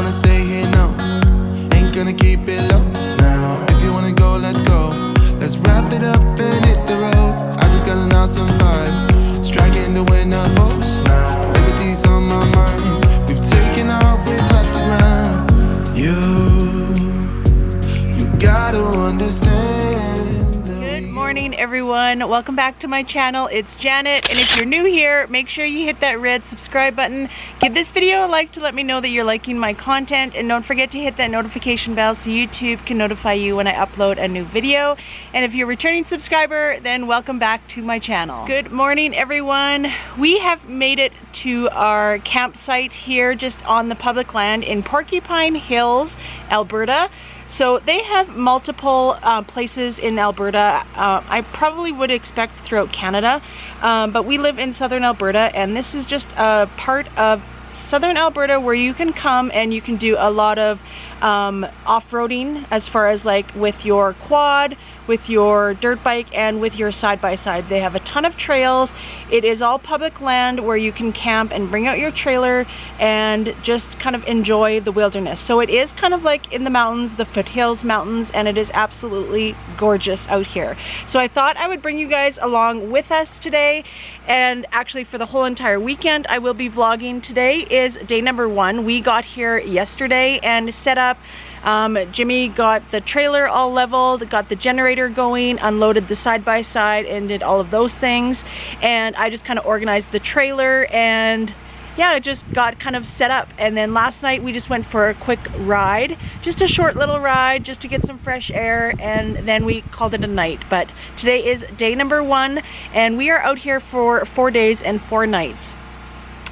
gonna stay here, no. Ain't gonna keep it low now. If you wanna go, let's go. Let's wrap it up and hit the road. I just got an awesome vibe, striking the winner post now. Liberty's on my mind. We've taken off, we've left the ground. You gotta understand. Good morning, everyone. Welcome back to my channel. It's Janet, and if you're new here, make sure you hit that red subscribe button. Give this video a like to let me know that you're liking my content, and don't forget to hit that notification bell so YouTube can notify you when I upload a new video. And if you're a returning subscriber, then welcome back to my channel. Good morning, everyone. We have made it to our campsite here just on the public land in Porcupine Hills, Alberta. So they have multiple places in Alberta. I probably would expect throughout Canada, but we live in southern Alberta, and this is just a part of southern Alberta where you can come and you can do a lot of off-roading, as far as like with your quad, with your dirt bike, and with your side-by-side. They have a ton of trails. It is all public land where you can camp and bring out your trailer and just kind of enjoy the wilderness. So it is kind of like in the mountains, the foothills mountains, and it is absolutely gorgeous out here. So I thought I would bring you guys along with us today, and actually for the whole entire weekend I will be vlogging. Today is day number 1. We got here yesterday and set up. Jimmy got the trailer all leveled, got the generator going, unloaded the side-by-side, and did all of those things. And I just kind of organized the trailer, and yeah, it just got kind of set up. And then last night we just went for a quick ride, just a short little ride, just to get some fresh air, and then we called it a night. But today is day number 1, and we are out here for 4 days and 4 nights.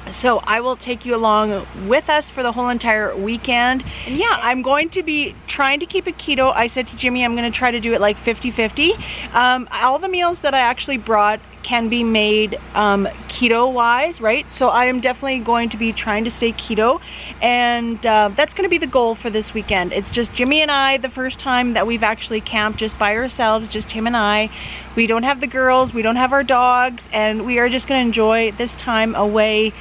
So I will take you along with us for the whole entire weekend. And yeah, I'm going to be trying to keep it keto. I said to Jimmy I'm going to try to do it like 50-50. All the meals that I actually brought can be made keto wise, right? So I am definitely going to be trying to stay keto, and that's going to be the goal for this weekend. It's just Jimmy and I, the first time that we've actually camped just by ourselves, just him and I. We don't have the girls, we don't have our dogs, and we are just going to enjoy this time away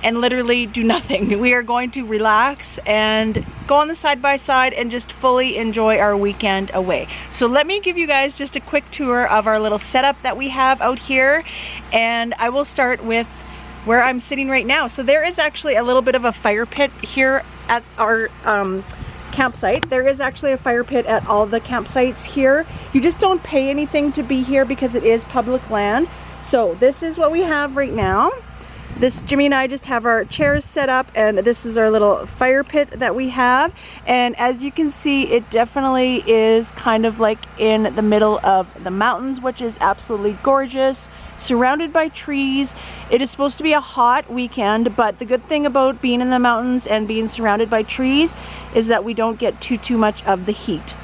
and literally do nothing. We are going to relax and go on the side-by-side and just fully enjoy our weekend away. So let me give you guys just a quick tour of our little setup that we have out here, and I will start with where I'm sitting right now. So there is actually a little bit of a fire pit here at our campsite. There is actually a fire pit at all the campsites here. You just don't pay anything to be here because it is public land. So this is what we have right now. Jimmy and I just have our chairs set up, and this is our little fire pit that we have. And as you can see, it definitely is kind of like in the middle of the mountains, which is absolutely gorgeous, surrounded by trees. It is supposed to be a hot weekend, but the good thing about being in the mountains and being surrounded by trees is that we don't get too much of the heat.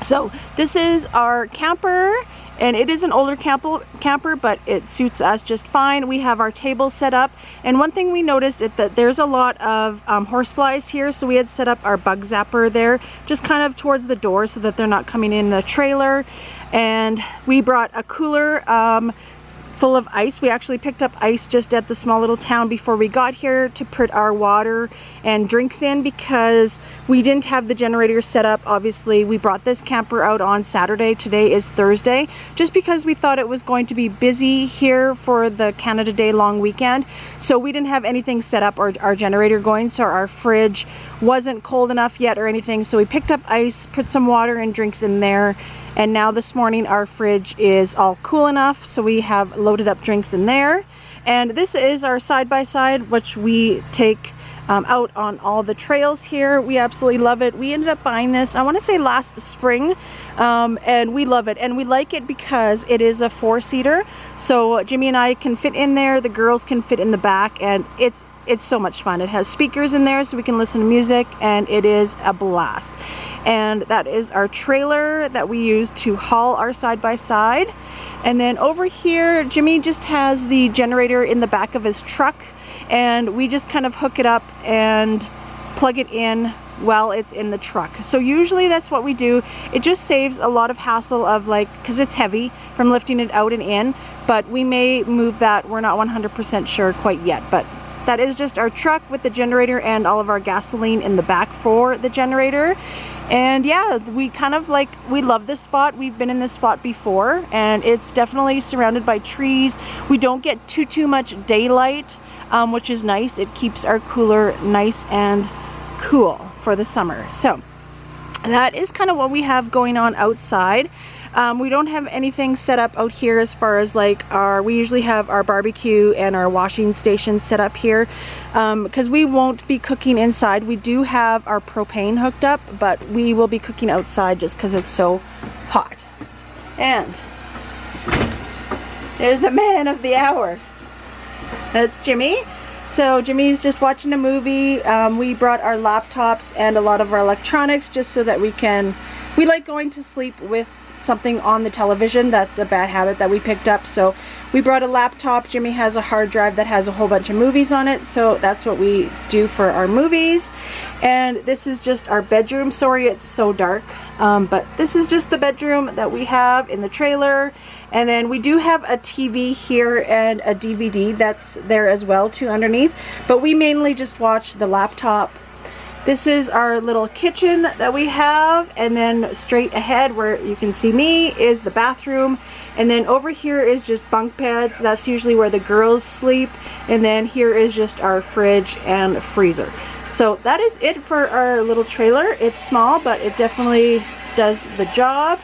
So this is our camper. And it is an older camper, but it suits us just fine. We have our table set up, and one thing we noticed is that there's a lot of horseflies here, so we had set up our bug zapper there, just kind of towards the door so that they're not coming in the trailer. And we brought a cooler full of ice. We actually picked up ice just at the small little town before we got here to put our water and drinks in, because we didn't have the generator set up. Obviously, we brought this camper out on Saturday. Today is Thursday, just because we thought it was going to be busy here for the Canada Day long weekend. So we didn't have anything set up or our generator going, so our fridge wasn't cold enough yet or anything. So we picked up ice, put some water and drinks in there, and now this morning our fridge is all cool enough, so we have loaded up drinks in there. And this is our side-by-side, which we take out on all the trails here. We absolutely love it. We ended up buying this, I want to say last spring, and we love it. And we like it because it is a 4-seater, so Jimmy and I can fit in there, the girls can fit in the back, and it's so much fun. It has speakers in there so we can listen to music, and it is a blast. And that is our trailer that we use to haul our side-by-side. And then over here, Jimmy just has the generator in the back of his truck, and we just kind of hook it up and plug it in while it's in the truck. So usually that's what we do. It just saves a lot of hassle of, like, because it's heavy, from lifting it out and in, but we may move that. We're not 100% sure quite yet, but that is just our truck with the generator and all of our gasoline in the back for the generator. And yeah, we kind of like, we love this spot. We've been in this spot before, and it's definitely surrounded by trees. We don't get too much daylight, which is nice. It keeps our cooler nice and cool for the summer. So that is kind of what we have going on outside. We don't have anything set up out here as far as like we usually have our barbecue and our washing station set up here because we won't be cooking inside. We do have our propane hooked up, but we will be cooking outside just because it's so hot. And there's the man of the hour. That's Jimmy. So Jimmy's just watching a movie. We brought our laptops and a lot of our electronics just so that we like going to sleep with something on the television. That's a bad habit that we picked up. So we brought a laptop. Jimmy has a hard drive that has a whole bunch of movies on it. So that's what we do for our movies. And this is just our bedroom. Sorry, it's so dark. But this is just the bedroom that we have in the trailer. And then we do have a TV here and a DVD that's there as well too underneath. But we mainly just watch the laptop. This is our little kitchen that we have, and then straight ahead where you can see me is the bathroom, and then over here is just bunk beds. That's usually where the girls sleep, and then here is just our fridge and freezer. So that is it for our little trailer. It's small, but it definitely does the job.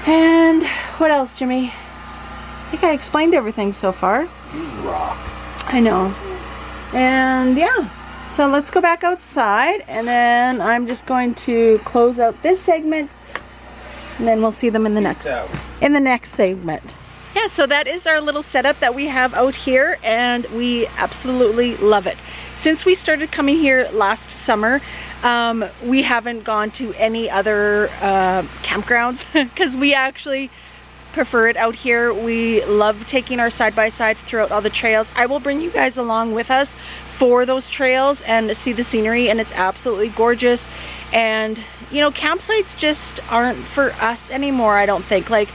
And what else, Jimmy? I think I explained everything so far. You rock. I know. And yeah. So let's go back outside, and then I'm just going to close out this segment, and then we'll see them in the next segment. Yeah, so that is our little setup that we have out here, and we absolutely love it. Since we started coming here last summer, we haven't gone to any other campgrounds because we actually prefer it out here. We love taking our side-by-side throughout all the trails. I will bring you guys along with us for those trails and see the scenery, and it's absolutely gorgeous. And you know, campsites just aren't for us anymore, I don't think. Like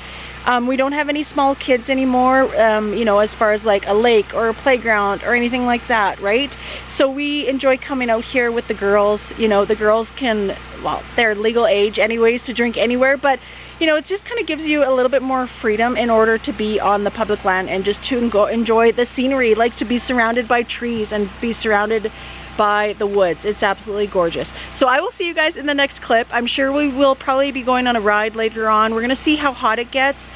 we don't have any small kids anymore, you know, as far as like a lake or a playground or anything like that, right? So we enjoy coming out here with the girls. You know, the girls can, well, they're legal age anyways to drink anywhere, but you know, it just kind of gives you a little bit more freedom in order to be on the public land and just to enjoy the scenery, like to be surrounded by trees and be surrounded by the woods. It's absolutely gorgeous. So I will see you guys in the next clip. I'm sure we will probably be going on a ride later on. We're gonna see how hot it gets,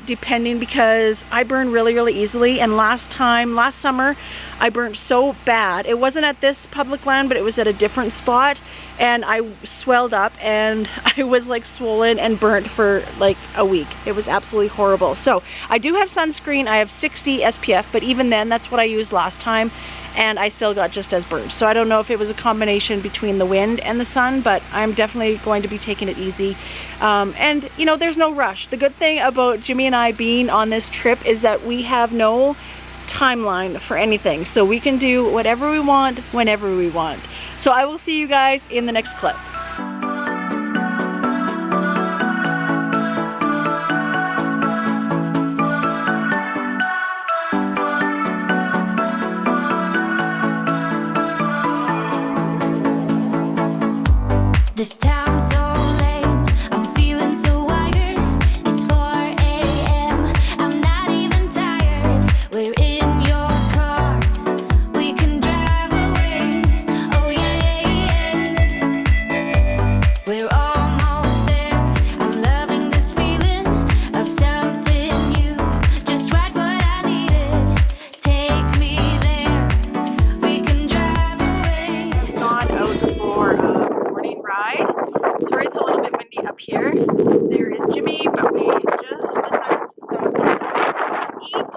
depending, because I burn really easily, and last summer I burnt so bad. It wasn't at this public land, but it was at a different spot, and I swelled up and I was like swollen and burnt for like a week. It was absolutely horrible. So I do have sunscreen. I have 60 SPF, but even then, that's what I used last time, and I still got just as burned. So I don't know if it was a combination between the wind and the sun, but I'm definitely going to be taking it easy. And you know, there's no rush. The good thing about Jimmy and I being on this trip is that we have no timeline for anything. So we can do whatever we want, whenever we want. So I will see you guys in the next clip. This town's so lame, I'm feeling so wired. It's 4 AM, I'm not even tired. We're in your car, we can drive away. Oh yeah. We're almost there, I'm loving this feeling of something new. Just right what I needed, take me there. We can drive away. Gone out for a morning ride. Sorry, it's a little bit windy up here. There is Jimmy, but we just decided to stop and eat.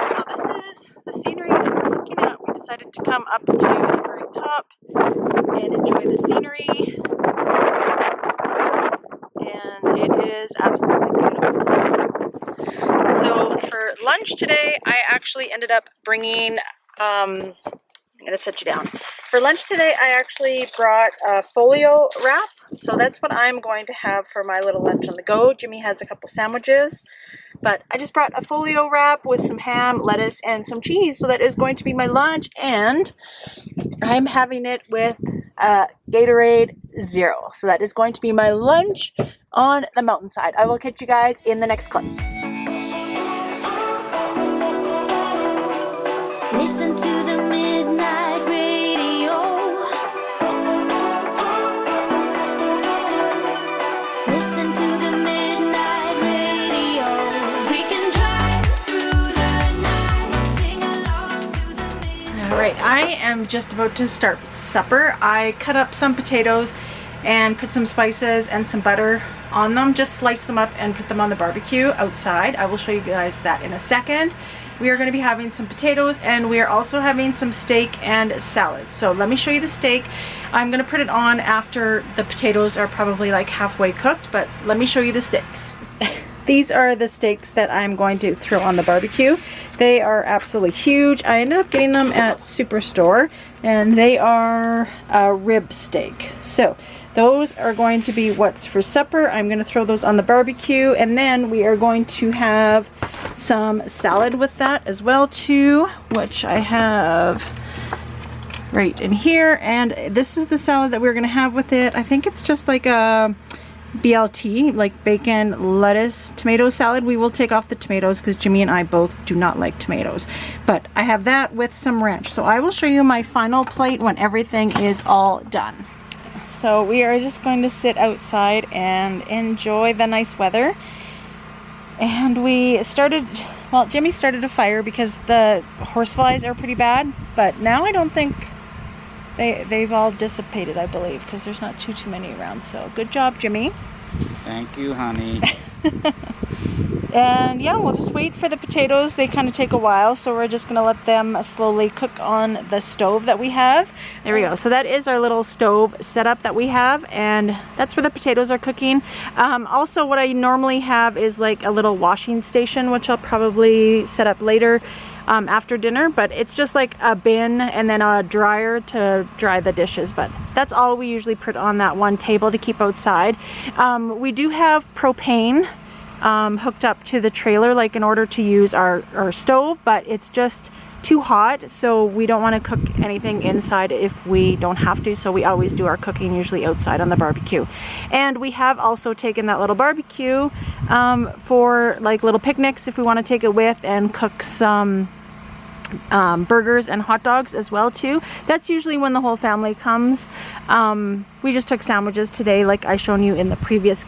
So this is the scenery that we're looking at. We decided to come up to the very top and enjoy the scenery. And it is absolutely beautiful. So for lunch today, I actually ended up bringing, I'm gonna set you down. For lunch today, I actually brought a folio wrap. So that's what I'm going to have for my little lunch on the go. Jimmy has a couple sandwiches. but I just brought a folio wrap with some ham, lettuce, and some cheese. So that is going to be my lunch, and I'm having it with Gatorade Zero. So that is going to be my lunch on the mountainside. I will catch you guys in the next clip. Listen to the midnight radio. Listen to the midnight radio. We can drive through the night, sing along to the midnight. All right, I am just about to start supper. I cut up some potatoes and put some spices and some butter on them. Just slice them up and put them on the barbecue outside. I will show you guys that in a second. We are going to be having some potatoes, and we are also having some steak and salad. So let me show you the steak. I'm going to put it on after the potatoes are probably like halfway cooked, but let me show you the steaks. These are the steaks that I'm going to throw on the barbecue. They are absolutely huge. I ended up getting them at Superstore, and they are a rib steak. So those are going to be what's for supper. I'm going to throw those on the barbecue, and then we are going to have some salad with that as well too, which I have right in here. And this is the salad that we're going to have with it. I think it's just like a BLT, like bacon, lettuce, tomato salad. We will take off the tomatoes because Jimmy and I both do not like tomatoes. But I have that with some ranch. So I will show you my final plate when everything is all done. So we are just going to sit outside and enjoy the nice weather. And we started, well, Jimmy started a fire because the horseflies are pretty bad. But now I don't think they've all dissipated, I believe, because there's not too many around. So good job, Jimmy. Thank you, honey. And yeah, we'll just wait for the potatoes. They kind of take a while, so we're just gonna let them slowly cook on the stove that we have. There we go. So that is our little stove setup that we have, and that's where the potatoes are cooking. Also, what I normally have is like a little washing station, which I'll probably set up later after dinner, but it's just like a bin and then a dryer to dry the dishes. But that's all we usually put on that one table to keep outside. We do have propane hooked up to the trailer, like in order to use our stove, but it's just too hot, so we don't want to cook anything inside if we don't have to. So we always do our cooking usually outside on the barbecue. And we have also taken that little barbecue for like little picnics if we want to take it with, and cook some burgers and hot dogs as well too. That's usually when the whole family comes. We just took sandwiches today, like I shown you in the previous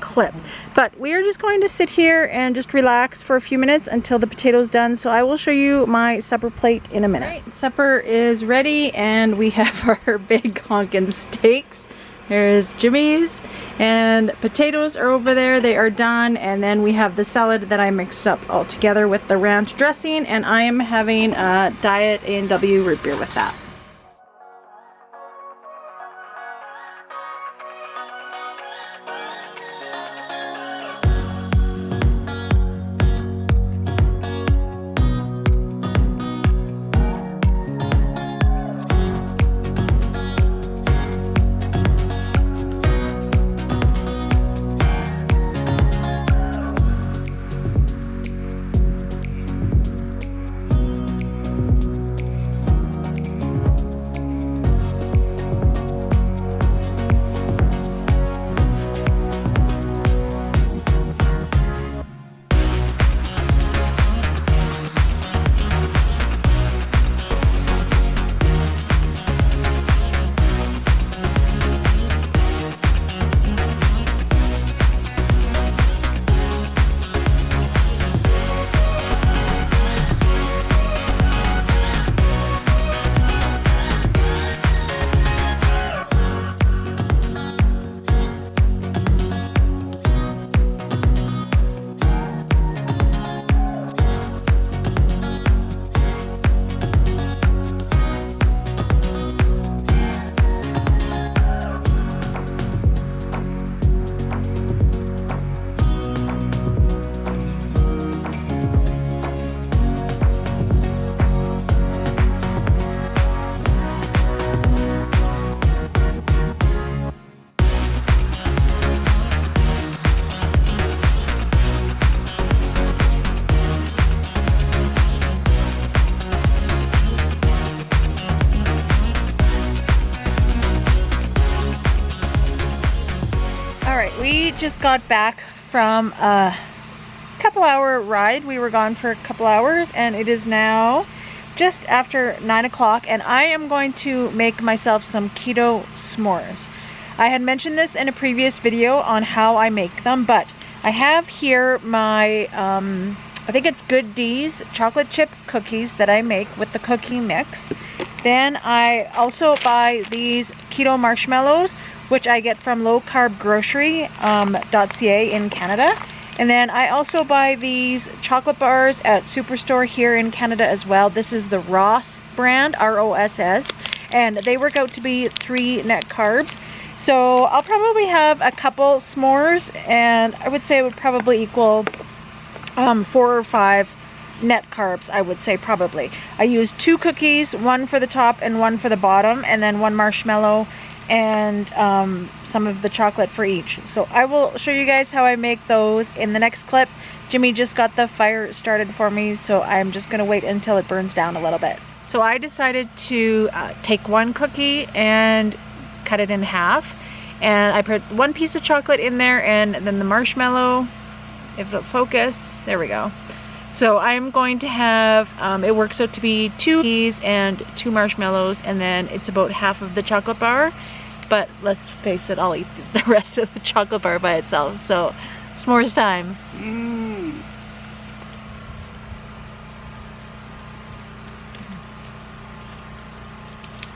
clip. But we are just going to sit here and just relax for a few minutes until the potatoes done. So I will show you my supper plate in a minute. Right, supper is ready, and we have our big honkin' steaks. There's Jimmy's, and potatoes are over there. They are done. And then we have the salad that I mixed up all together with the ranch dressing, and I am having a Diet A&W root beer with that. just got back from a couple-hour ride. We were gone for a couple hours, and it is now just after 9 o'clock, and I am going to make myself some keto s'mores. I had mentioned this in a previous video on how I make them, but I have here my, I think it's Good D's chocolate chip cookies that I make with the cookie mix. Then I also buy these keto marshmallows, which I get from lowcarbgrocery.ca in Canada. And then I also buy these chocolate bars at Superstore here in Canada as well. This is the Ross brand, R-O-S-S, and they work out to be 3 net carbs. So I'll probably have a couple s'mores, and I would say it would probably equal 4 or 5 net carbs, I would say probably. I use 2 cookies, one for the top and one for the bottom, and then 1 marshmallow and some of the chocolate for each. So I will show you guys how I make those in the next clip. Jimmy just got the fire started for me, so I'm just gonna wait until it burns down a little bit. So I decided to take 1 cookie and cut it in half, and I put 1 piece of chocolate in there and then the marshmallow, if it'll focus, there we go. So I'm going to have, it works out to be 2 cookies and 2 marshmallows, and then it's about half of the chocolate bar. But let's face it, I'll eat the rest of the chocolate bar by itself. So, s'mores time.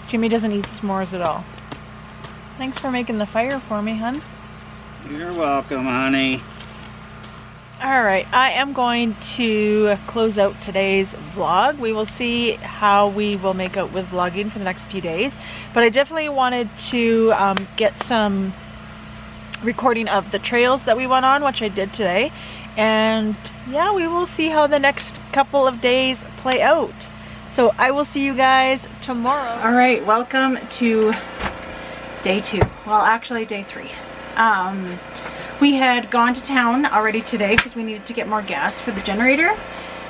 Jimmy doesn't eat s'mores at all. Thanks for making the fire for me, hun. You're welcome, honey. Alright, I am going to close out today's vlog. We will see how we will make out with vlogging for the next few days. But I definitely wanted to get some recording of the trails that we went on, which I did today. And yeah, we will see how the next couple of days play out. So I will see you guys tomorrow. Alright, welcome to day 2. Well, actually day 3. We had gone to town already today because we needed to get more gas for the generator,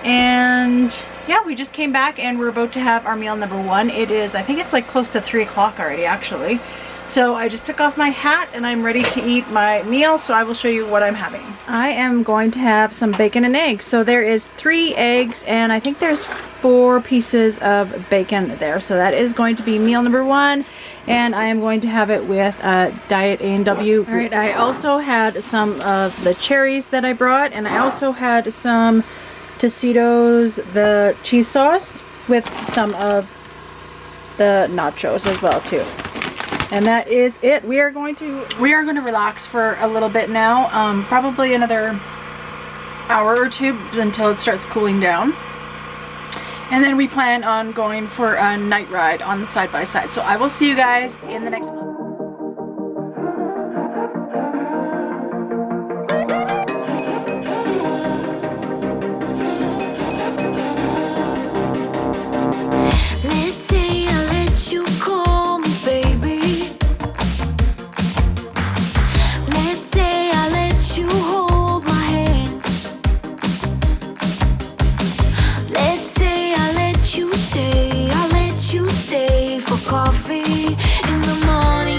and yeah, we just came back and we're about to have our meal number 1. It is, I think it's like close to 3 o'clock already actually. So I just took off my hat and I'm ready to eat my meal, so I will show you what I'm having. I am going to have some bacon and eggs. So there is 3 eggs and I think there's 4 pieces of bacon there. So that is going to be meal number 1. And I am going to have it with Diet A&W. Alright, I also had some of the cherries that I brought, and I also had some Tocitos, the cheese sauce, with some of the nachos as well too. And that is it. We are going to relax for a little bit now, probably another hour or 2 until it starts cooling down. And then we plan on going for a night ride on the side-by-side. So I will see you guys in the next one. Let's say I let you call me, baby. Let's say I let you hold my hand. Let's say I let you stay for coffee in the morning.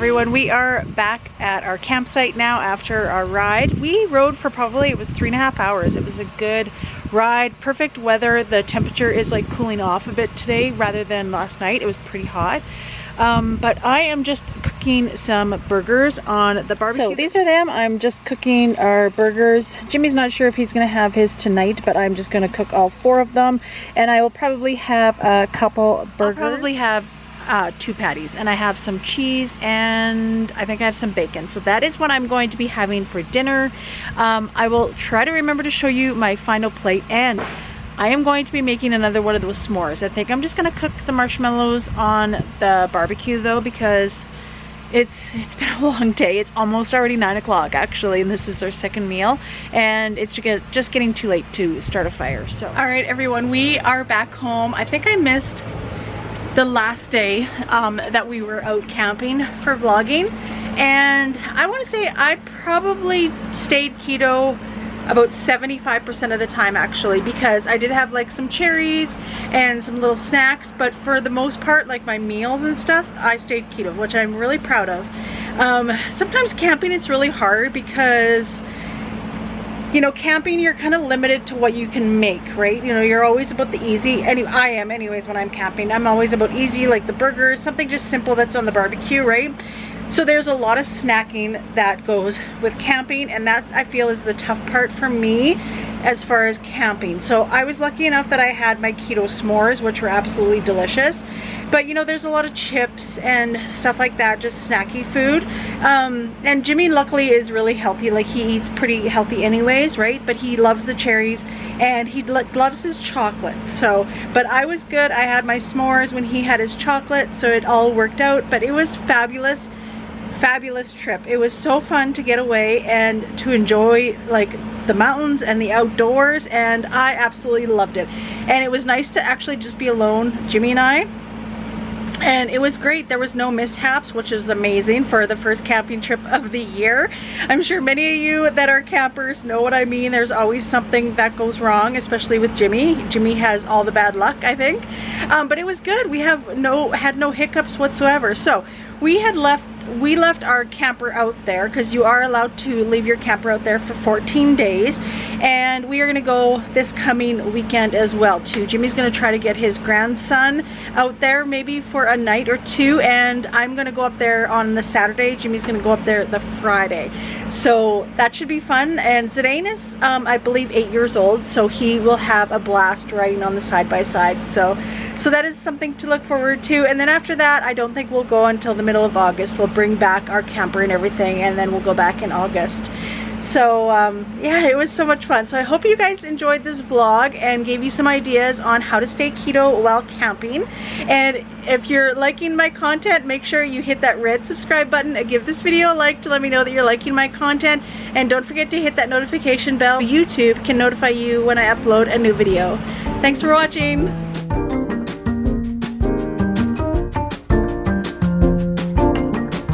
everyone, we are back at our campsite now after our ride. We rode for probably, it was 3.5 hours. It was a good ride, perfect weather. The temperature is like cooling off a bit today rather than last night. It was pretty hot. But I am just cooking some burgers on the barbecue. So these are them. I'm just cooking our burgers. Jimmy's not sure if he's gonna have his tonight, but I'm just gonna cook all 4 of them. And I will probably have a couple burgers. I'll probably have 2 patties, and I have some cheese, and I think I have some bacon. So that is what I'm going to be having for dinner. I will try to remember to show you my final plate, and I am going to be making another one of those s'mores. I think I'm just gonna cook the marshmallows on the barbecue though, because it's been a long day. It's almost already 9 o'clock actually, and this is our second meal, and it's just getting too late to start a fire. So all right everyone, we are back home. I think I missed the last day that we were out camping for vlogging, and I want to say I probably stayed keto about 75% of the time actually, because I did have like some cherries and some little snacks, but for the most part, like my meals and stuff, I stayed keto, which I'm really proud of. Sometimes camping, it's really hard because, you know, camping, you're kind of limited to what you can make, right? You know, you're always about the easy. Anyway, I am anyways when I'm camping. I'm always about easy, like the burgers, something just simple that's on the barbecue, right? So there's a lot of snacking that goes with camping, and that I feel is the tough part for me as far as camping. So I was lucky enough that I had my keto s'mores, which were absolutely delicious. But you know, there's a lot of chips and stuff like that, just snacky food. And Jimmy luckily is really healthy. Like he eats pretty healthy anyways, right? But he loves the cherries and he loves his chocolate. So, but I was good. I had my s'mores when he had his chocolate, so it all worked out. But it was fabulous trip. It was so fun to get away and to enjoy like the mountains and the outdoors, and I absolutely loved it. And it was nice to actually just be alone, Jimmy and I, and it was great. There was no mishaps, which was amazing for the first camping trip of the year. I'm sure many of you that are campers know what I mean. There's always something that goes wrong, especially with Jimmy. Jimmy has all the bad luck, I think. But it was good. We had no hiccups whatsoever. So we left our camper out there, because you are allowed to leave your camper out there for 14 days, and we are going to go this coming weekend as well too. Jimmy's going to try to get his grandson out there maybe for a night or 2, and I'm going to go up there on the Saturday. Jimmy's going to go up there the Friday, so that should be fun. And Zidane is I believe 8 years old, so he will have a blast riding on the side-by-side. So that is something to look forward to. And then after that, I don't think we'll go until the middle of August. We'll bring back our camper and everything, and then we'll go back in August. So yeah, it was so much fun. So I hope you guys enjoyed this vlog and gave you some ideas on how to stay keto while camping. And if you're liking my content, make sure you hit that red subscribe button and give this video a like to let me know that you're liking my content. And don't forget to hit that notification bell. YouTube can notify you when I upload a new video. Thanks for watching.